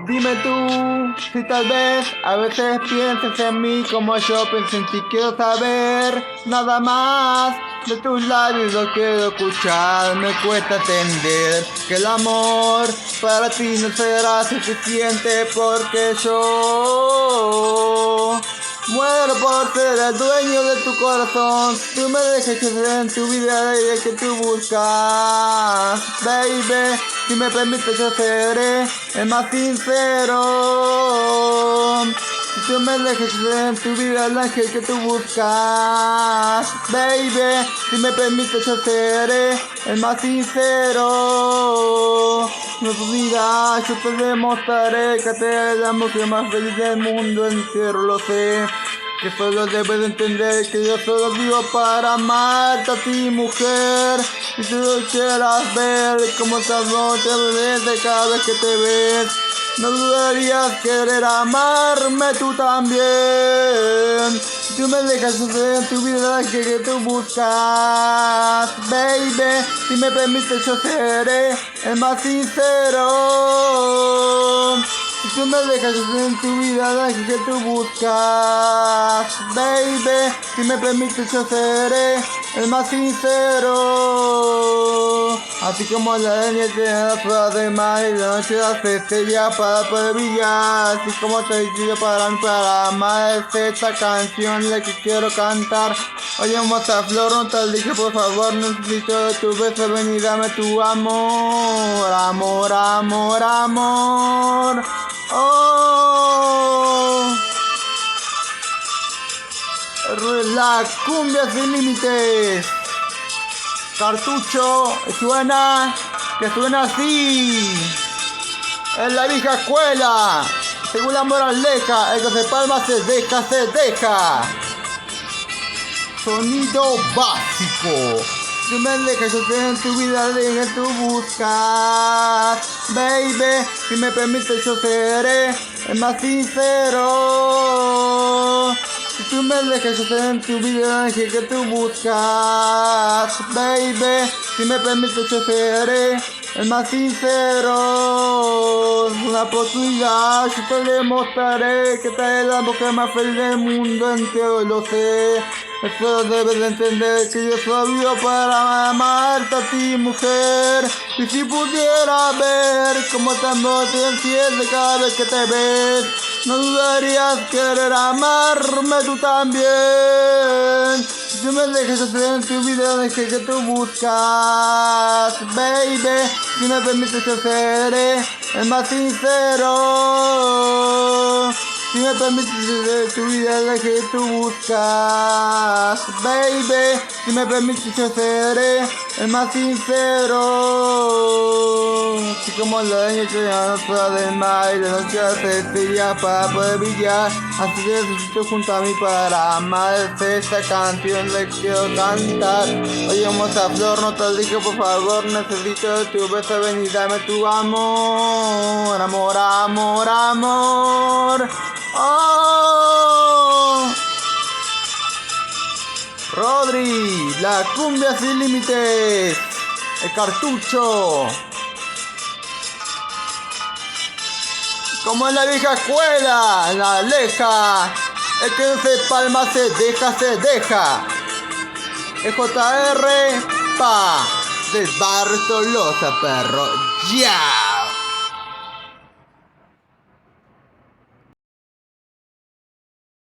Dime tú, si tal vez a veces piensas en mí como yo pienso en ti. Quiero saber nada más de tus labios, lo quiero escuchar. Me cuesta entender que el amor para ti no será suficiente, porque yo muero por ser el dueño de tu corazón. Tú me dejas crecer en tu vida y el que tú buscas, baby. Si me permites yo seré el más sincero. Si tú me dejas crecer en tu vida el ángel que tú buscas, baby. Si me permites yo seré el más sincero. No tu vida, yo te demostraré que te eres la mujer más feliz del mundo entero, lo sé. Que solo debes de entender que yo solo vivo para amarte a ti, mujer. Y si tú quieras ver cómo esta noche de cada vez que te ves, no dudarías querer amarme tú también. Si tú me dejas suceder en tu vida que tú buscas, baby. Si me permites yo seré el más sincero. Si tú me dejas en tu vida la que tú buscas, baby. Si me permites yo seré el más sincero. Así como la niña te da flor de mar y la noche las estrellas para poder brillar. Así como te digo para amar esta canción la que quiero cantar. Oye, moza flor, no te dije por favor, necesito de tu beso, ven y dame tu amor, amor, amor, amor. Oh, la cumbia sin límites. Cartucho, que suena así. En la vieja escuela, según la moraleja, el que se palma se deja, se deja. Sonido básico. Si me dejas yo en tu vida, que tú buscas, baby. Si me permites yo seré el más sincero. Si tú me dejas yo en tu vida, que tú buscas, baby. Si me permites yo seré el más sincero. Es una oportunidad, yo te demostraré que te es la mujer más feliz del mundo entero, lo sé. Eso debes de entender que yo soy vivo para amarte a ti, mujer. Y si pudiera ver cómo también te enciende cada vez que te ves, no dudarías querer amarme tú también. Si tú me dejas hacer en tu vida el que tú buscas, baby. Si me permites yo seré el más sincero. Si me permites de tu vida la que tú buscas, baby. Si me permites yo seré el más sincero. Así como la niña que ya no fuera del mar y la noche hace estrella para poder brillar. Así que necesito junto a mí para amarte esta canción le quiero cantar. Oye, moza flor, no te dije por favor, necesito tu beso, ven y dame tu amor, amor, amor, amor. Oh, Rodri, la cumbia sin límites, el cartucho, como en la vieja escuela, la aleja, el que no se palma se deja, se deja. El JR, pa, del Bartolosa, perro, ya.